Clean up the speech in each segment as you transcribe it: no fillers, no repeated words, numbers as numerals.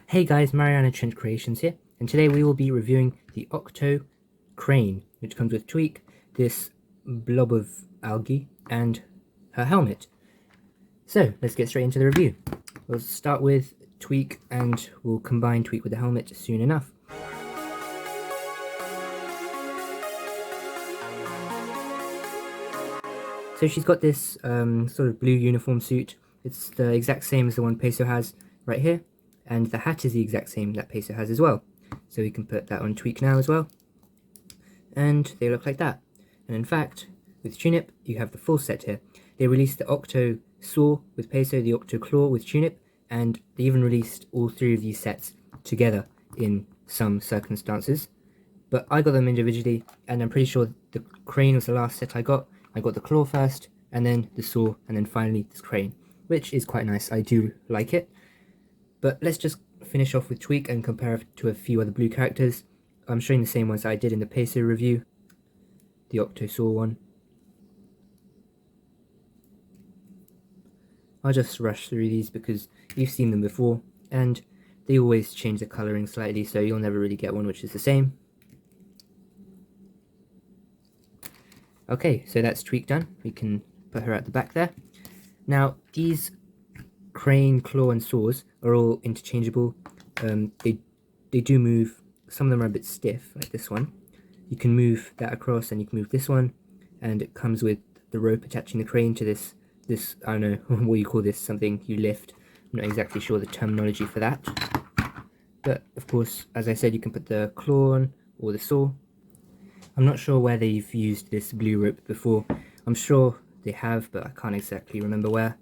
Hey guys, Mariana Trent Creations here, and today we will be reviewing the Octo-Crane, which comes with Tweak, this blob of algae, and her helmet. So, let's get straight into the review. We'll start with Tweak, and we'll combine Tweak with the helmet soon enough. So she's got this sort of blue uniform suit. It's the exact same as the one Peso has right here, and the hat is the exact same that Peso has as well. So we can put that on Tweak now as well, and they look like that. And in fact, with Tunip, you have the full set here. They released the Octo-Saw with Peso, the Octo-Claw with Tunip, and they even released all three of these sets together in some circumstances. But I got them individually, and I'm pretty sure the Crane was the last set I got. I got the Claw first, and then the Saw, and then finally this Crane, which is quite nice. I do like it. But let's just finish off with Tweak and compare it to a few other blue characters. I'm showing the same ones I did in the Peso review, the Octo-Saw one. I'll just rush through these because you've seen them before, and they always change the colouring slightly, so you'll never really get one which is the same. Okay, so that's Tweak done. We can put her at the back there. Now, these Crane, Claw and Saws are all interchangeable. They do move. Some of them are a bit stiff, like this one. You can move that across and you can move this one, and it comes with the rope attaching the crane to this I don't know what you call this, something you lift. I'm not exactly sure the terminology for that. But of course, as I said, you can put the claw on or the saw. I'm not sure where they've used this blue rope before. I'm sure they have, but I can't exactly remember where.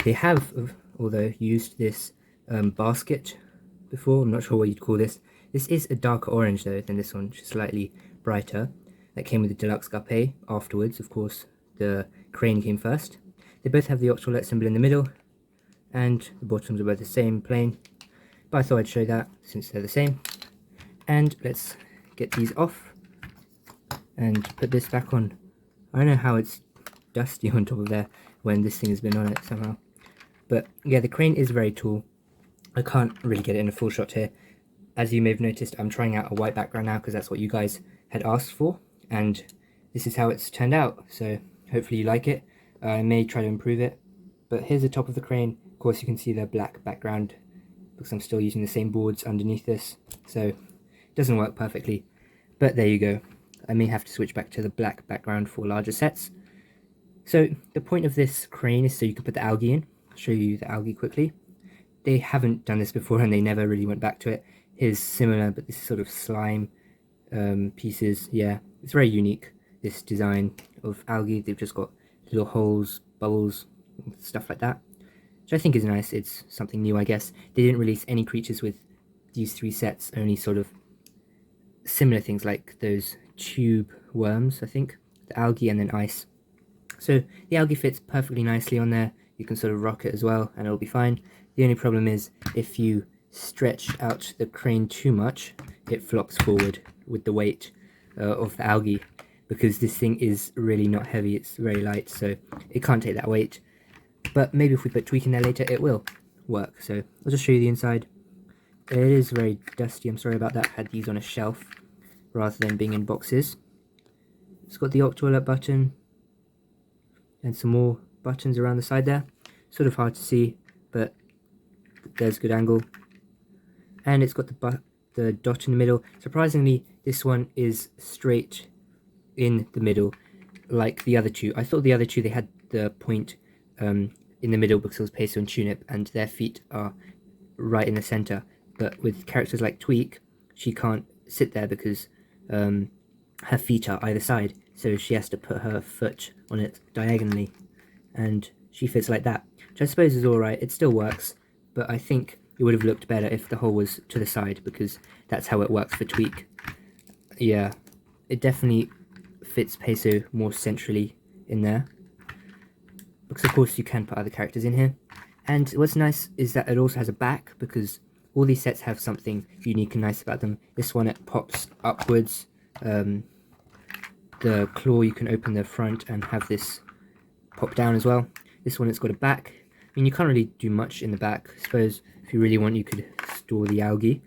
They have, although, used this basket before. I'm not sure what you'd call this. This is a darker orange though than this one, which is slightly brighter. That came with the deluxe Garpe afterwards. Of course, the Crane came first. They both have the Octo-Let symbol in the middle, and the bottoms are both the same plain. But I thought I'd show that since they're the same. And let's get these off and put this back on. I don't know how it's dusty on top of there when this thing has been on it somehow. But yeah, the Crane is very tall. I can't really get it in a full shot here. As you may have noticed, I'm trying out a white background now because that's what you guys had asked for. And this is how it's turned out. So hopefully you like it. I may try to improve it. But here's the top of the Crane. Of course you can see the black background because I'm still using the same boards underneath this. So it doesn't work perfectly. But there you go. I may have to switch back to the black background for larger sets. So the point of this Crane is so you can put the algae in. I'll show you the algae quickly. They haven't done this before and they never really went back to it. Here's similar, but this sort of slime pieces. Yeah, it's very unique, this design of algae. They've just got little holes, bubbles, stuff like that, which I think is nice. It's something new, I guess. They didn't release any creatures with these three sets, only sort of similar things like those tube worms, I think, the algae and then ice. So the algae fits perfectly nicely on there. You can sort of rock it as well and it'll be fine. The only problem is if you stretch out the Crane too much, it flops forward with the weight of the algae, because this thing is really not heavy. It's very light, so it can't take that weight. But maybe if we put Tweak in there later, it will work. So I'll just show you the inside. It is very dusty, I'm sorry about that. I had these on a shelf rather than being in boxes. It's got the Octo-Alert button and some more buttons around the side there. Sort of hard to see, but there's good angle. And it's got the dot in the middle. Surprisingly, this one is straight in the middle like the other two. I thought the other two, they had the point in the middle because it was Peso and Tunip, and their feet are right in the center. But with characters like Tweak, she can't sit there because her feet are either side, so she has to put her foot on it diagonally, and she fits like that, which I suppose is alright. It still works, but I think it would have looked better if the hole was to the side, because that's how it works for Tweak. Yeah, it definitely fits Peso more centrally in there, because of course you can put other characters in here. And what's nice is that it also has a back, because all these sets have something unique and nice about them. This one, it pops upwards. The claw, you can open the front and have this pop down as well. This one, it's got a back. I mean, you can't really do much in the back. I suppose if you really want, you could store the algae.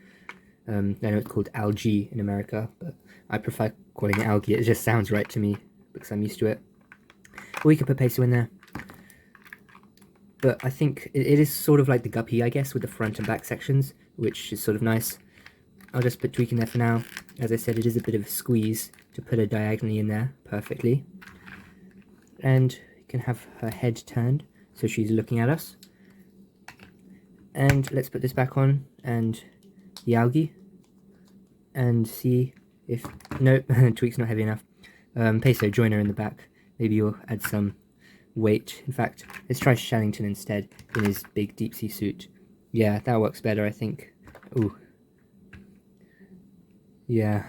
I know it's called Algae in America, but I prefer calling it algae. It just sounds right to me because I'm used to it. Or you can put peso in there. But I think it is sort of like the guppy, I guess, with the front and back sections, which is sort of nice. I'll just put tweak in there for now. As I said, it is a bit of a squeeze to put her diagonally in there perfectly. And you can have her head turned so she's looking at us. And let's put this back on, and the algae, and see if... Nope, tweak's not heavy enough. Peso, join her in the back. Maybe you'll add some weight. In fact, let's try Shellington instead in his big deep sea suit. Yeah, that works better, I think. Ooh. Yeah,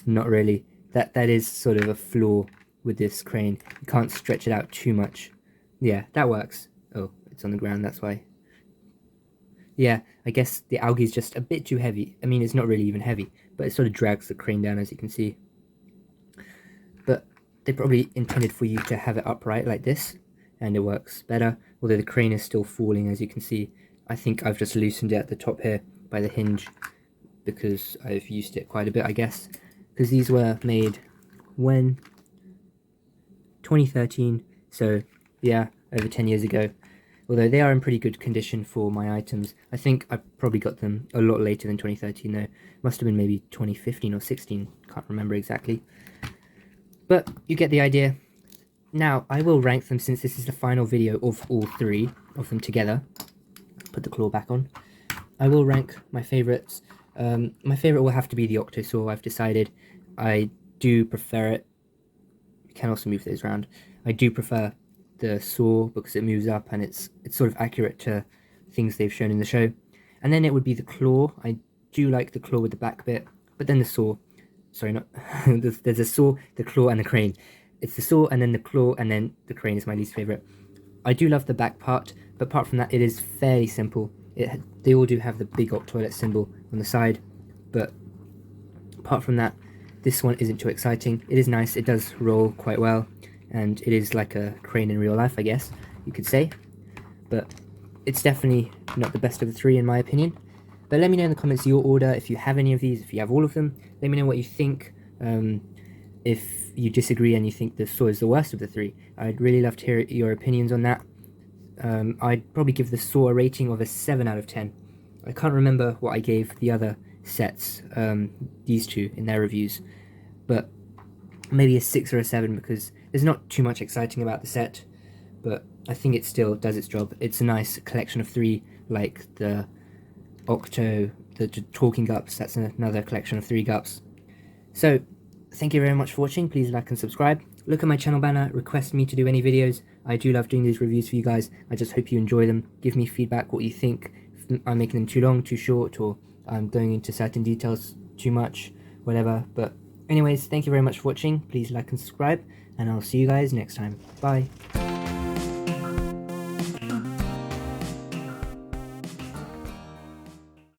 not really. That is sort of a flaw with this crane. You can't stretch it out too much. Yeah, that works. Oh, it's on the ground, that's why. Yeah, I guess the algae is just a bit too heavy. I mean, it's not really even heavy, but it sort of drags the crane down, as you can see. But they probably intended for you to have it upright like this, and it works better, although the crane is still falling, as you can see. I think I've just loosened it at the top here by the hinge, because I've used it quite a bit, I guess, because these were made when? 2013, so yeah, over 10 years ago. Although they are in pretty good condition for my items. I think I probably got them a lot later than 2013 though. Must have been maybe 2015 or 16, can't remember exactly. But you get the idea. Now, I will rank them since this is the final video of all three of them together. Put the claw back on. I will rank my favourites. My favourite will have to be the Octo-Saw, I've decided. I do prefer it. You can also move those around. I do prefer the saw because it moves up and it's sort of accurate to things they've shown in the show. And then it would be the claw. I do like the claw with the back bit, but then the saw. Sorry, not there's a saw, the claw, and the crane. It's the saw and then the claw and then the crane is my least favorite. I do love the back part, but apart from that, it is fairly simple. They all do have the big toilet symbol on the side, but apart from that, this one isn't too exciting. It is nice. It does roll quite well. And it is like a crane in real life, I guess you could say. But it's definitely not the best of the three in my opinion. But let me know in the comments your order, if you have any of these, if you have all of them. Let me know what you think. If you disagree and you think the saw is the worst of the three, I'd really love to hear your opinions on that. I'd probably give the saw a rating of a 7 out of 10. I can't remember what I gave the other sets, these two, in their reviews. But maybe a 6 or a 7 because there's not too much exciting about the set, but I think it still does its job. It's a nice collection of 3, like the the Talking Gups, that's another collection of 3 Gups. So, thank you very much for watching. Please like and subscribe. Look at my channel banner, request me to do any videos. I do love doing these reviews for you guys. I just hope you enjoy them. Give me feedback, what you think. If I'm making them too long, too short, or I'm going into certain details too much, whatever. But anyways, thank you very much for watching. Please like and subscribe, and I'll see you guys next time. Bye.